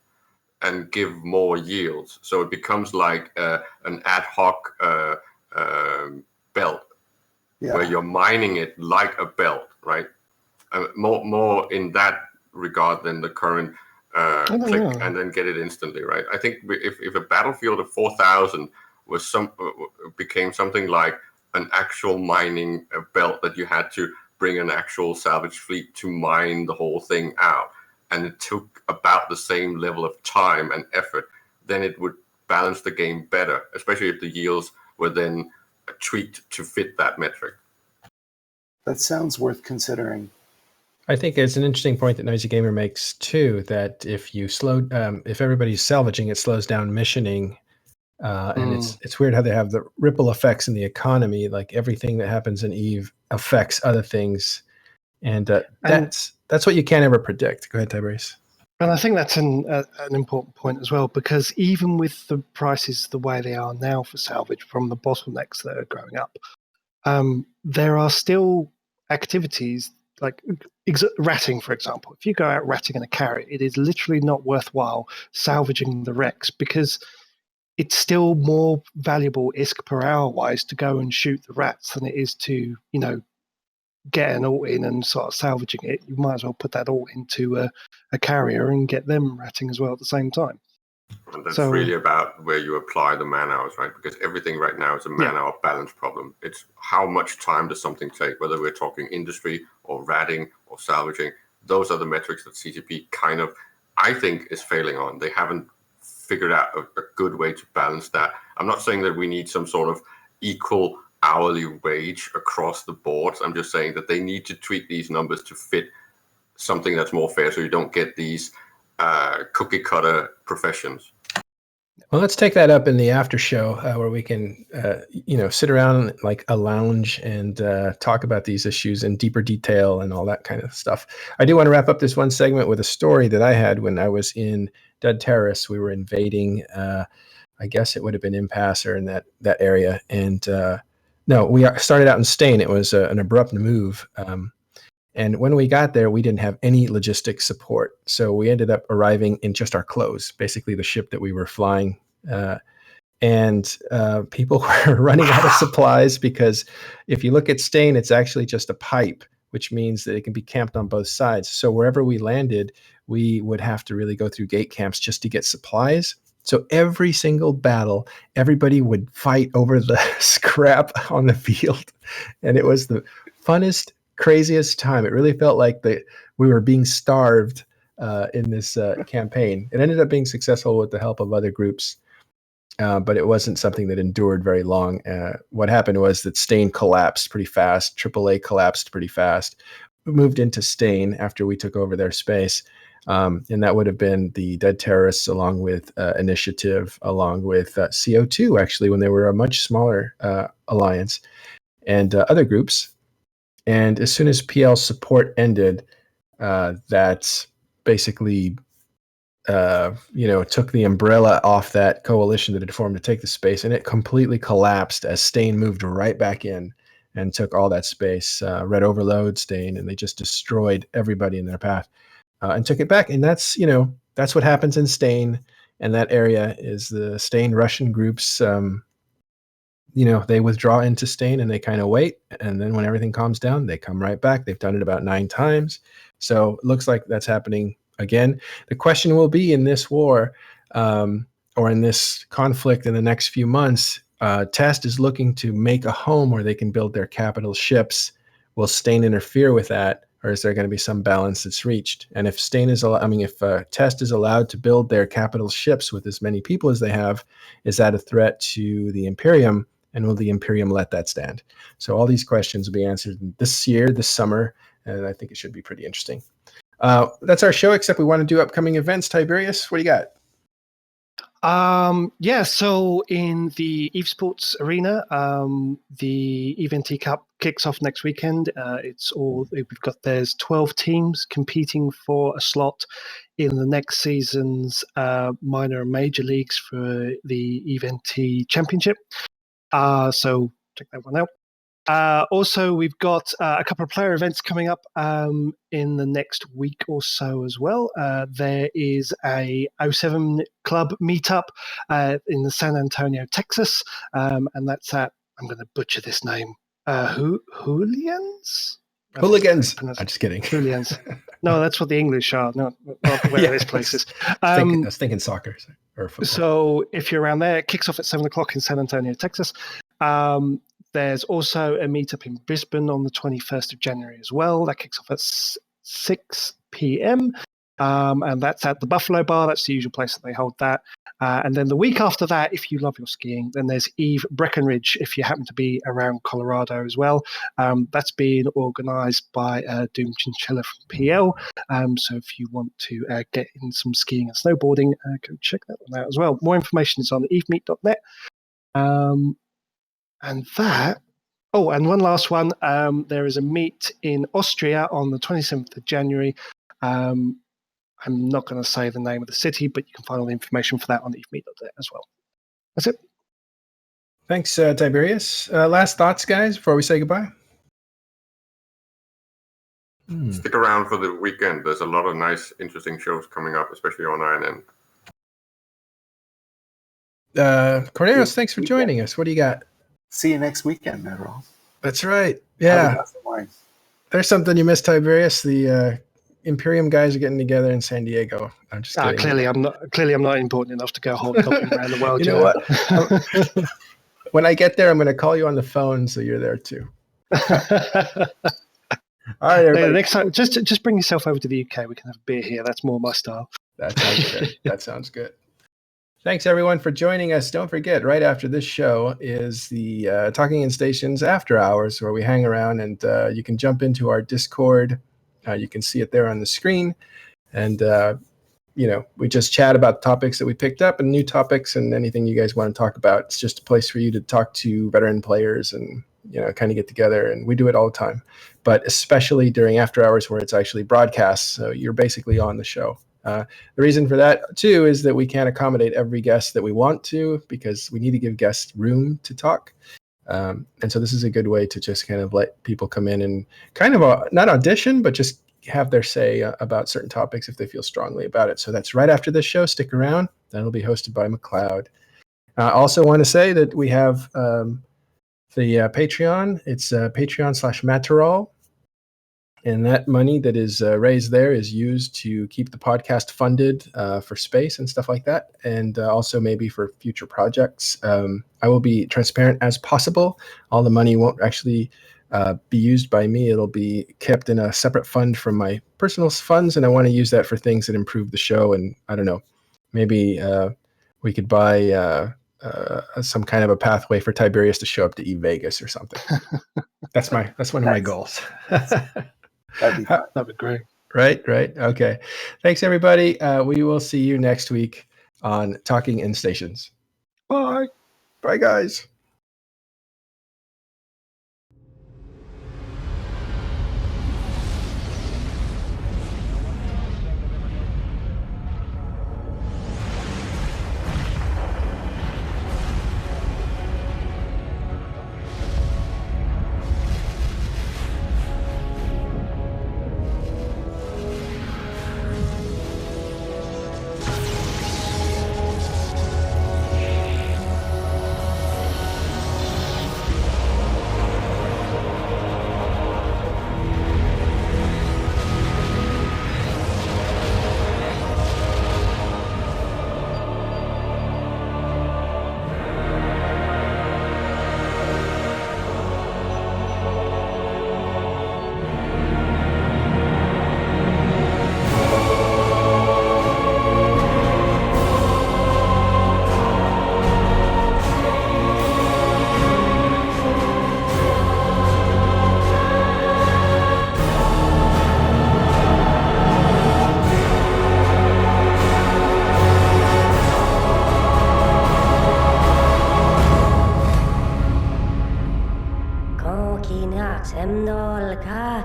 and give more yields. So it becomes like an ad hoc belt, where you're mining it like a belt, right? More in that regard than the current click and then get it instantly, right? I think if a battlefield of 4,000 was became something like an actual mining belt that you had to bring an actual salvage fleet to mine the whole thing out, and it took about the same level of time and effort, then it would balance the game better, especially if the yields were then tweaked to fit that metric. That sounds worth considering. I think it's an interesting point that Noisy Gamer makes too, that if you if everybody's salvaging, it slows down missioning. And it's weird how they have the ripple effects in the economy, like everything that happens in EVE affects other things. And that's what you can't ever predict. Go ahead, Tiberius. And I think that's an important point as well, because even with the prices the way they are now for salvage from the bottlenecks that are growing up, there are still activities like ratting, for example. If you go out ratting in a carrier, it is literally not worthwhile salvaging the wrecks, because it's still more valuable ISK per hour wise to go and shoot the rats than it is to, get an alt in and sort of salvaging it. You might as well put that alt into a carrier and get them ratting as well at the same time. And that's really about where you apply the man hours, right? Because everything right now is a man hour balance problem. It's how much time does something take, whether we're talking industry or ratting or salvaging. Those are the metrics that CCP kind of, I think, is failing on. They haven't figured out a good way to balance that. I'm not saying that we need some sort of equal hourly wage across the board. I'm just saying that they need to tweak these numbers to fit something that's more fair, so you don't get these cookie cutter professions. Well, let's take that up in the after show where we can, sit around like a lounge and talk about these issues in deeper detail and all that kind of stuff. I do want to wrap up this one segment with a story that I had when I was in Dead Terrace. We were invading, I guess it would have been Impasse or in that area. And no, we started out in Stain. It was an abrupt move. And when we got there, we didn't have any logistics support. So we ended up arriving in just our clothes, basically the ship that we were flying. And people were running out of supplies, because if you look at Stain, it's actually just a pipe, which means that it can be camped on both sides. So wherever we landed, we would have to really go through gate camps just to get supplies. So every single battle, everybody would fight over the scrap on the field. And it was the funnest, craziest time. It really felt like we were being starved in this campaign. It ended up being successful with the help of other groups, but it wasn't something that endured very long. What happened was that Stain collapsed pretty fast. AAA collapsed pretty fast. We moved into Stain after we took over their space. And that would have been the Dead Terrorists, along with Initiative, along with CO2, actually, when they were a much smaller alliance, and other groups. And as soon as PL support ended, that basically, took the umbrella off that coalition that had formed to take the space, and it completely collapsed as Stain moved right back in and took all that space. Red Overload, Stain, and they just destroyed everybody in their path and took it back. And that's what happens in Stain, and that area is the Stain Russian groups. They withdraw into Stain and they kind of wait. And then when everything calms down, they come right back. They've done it about 9 times. So it looks like that's happening again. The question will be in this war or in this conflict in the next few months, Test is looking to make a home where they can build their capital ships. Will Stain interfere with that? Or is there going to be some balance that's reached? And if Test is allowed to build their capital ships with as many people as they have, is that a threat to the Imperium? And will the Imperium let that stand? So all these questions will be answered this year, this summer, and I think it should be pretty interesting. That's our show, except we want to do upcoming events. Tiberius, what do you got? So in the EVE Sports arena, the EVE NT Cup kicks off next weekend. There's 12 teams competing for a slot in the next season's minor and major leagues for the EVT Championship. So check that one out. Also, we've got a couple of player events coming up in the next week or so as well. There is a 07 Club meetup in the San Antonio, Texas, and that's at, I'm going to butcher this name, Hooligans? Hooligans. I'm just kidding. Hooligans. No, that's what the English are, not where this place is. I was thinking soccer or football. So if you're around there, it kicks off at 7 o'clock in San Antonio, Texas. There's also a meetup in Brisbane on the 21st of January as well. That kicks off at 6 p.m. And that's at the Buffalo Bar. That's the usual place that they hold that. And then the week after that, if you love your skiing, then there's Eve Breckenridge, if you happen to be around Colorado as well. That's being organised by Doom Chinchilla from PL. So if you want to get in some skiing and snowboarding, go check that one out as well. More information is on evemeet.net. And one last one. There is a meet in Austria on the 27th of January. I'm not going to say the name of the city, but you can find all the information for that on evemeet.net as well. That's it. Thanks, Tiberius. Last thoughts, guys, before we say goodbye? Stick around for the weekend. There's a lot of nice, interesting shows coming up, especially on INN. Cornelius, thanks for joining us. What do you got? See you next weekend, Adderall. That's right. Yeah. There's something you missed, Tiberius. The Imperium guys are getting together in San Diego. I'm just kidding. Clearly I'm not important enough to go hold coffee around the world. You know what? When I get there, I'm going to call you on the phone so you're there too. All right, everybody. Next time, just bring yourself over to the UK. We can have a beer here. That's more my style. That sounds good. That sounds good. Thanks, everyone, for joining us. Don't forget, right after this show is the Talking in Stations After Hours, where we hang around, and you can jump into our Discord. You can see it there on the screen. And, we just chat about topics that we picked up and new topics and anything you guys want to talk about. It's just a place for you to talk to veteran players and, kind of get together. And we do it all the time, but especially during After Hours where it's actually broadcast. So you're basically on the show. The reason for that, too, is that we can't accommodate every guest that we want to because we need to give guests room to talk. And so this is a good way to just kind of let people come in and kind of not audition, but just have their say about certain topics if they feel strongly about it. So that's right after this show. Stick around. That'll be hosted by McLeod. I also want to say that we have the Patreon. It's Patreon/Matterall. And that money that is raised there is used to keep the podcast funded for space and stuff like that, and also maybe for future projects. I will be transparent as possible. All the money won't actually be used by me. It'll be kept in a separate fund from my personal funds, and I want to use that for things that improve the show. And I don't know, maybe we could buy some kind of a pathway for Tiberius to show up to Vegas or something. That's one of my goals. That'd be great. Right. Okay. Thanks, everybody. We will see you next week on Talking in Stations. Bye. Bye, guys.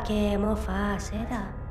che mo fa sera.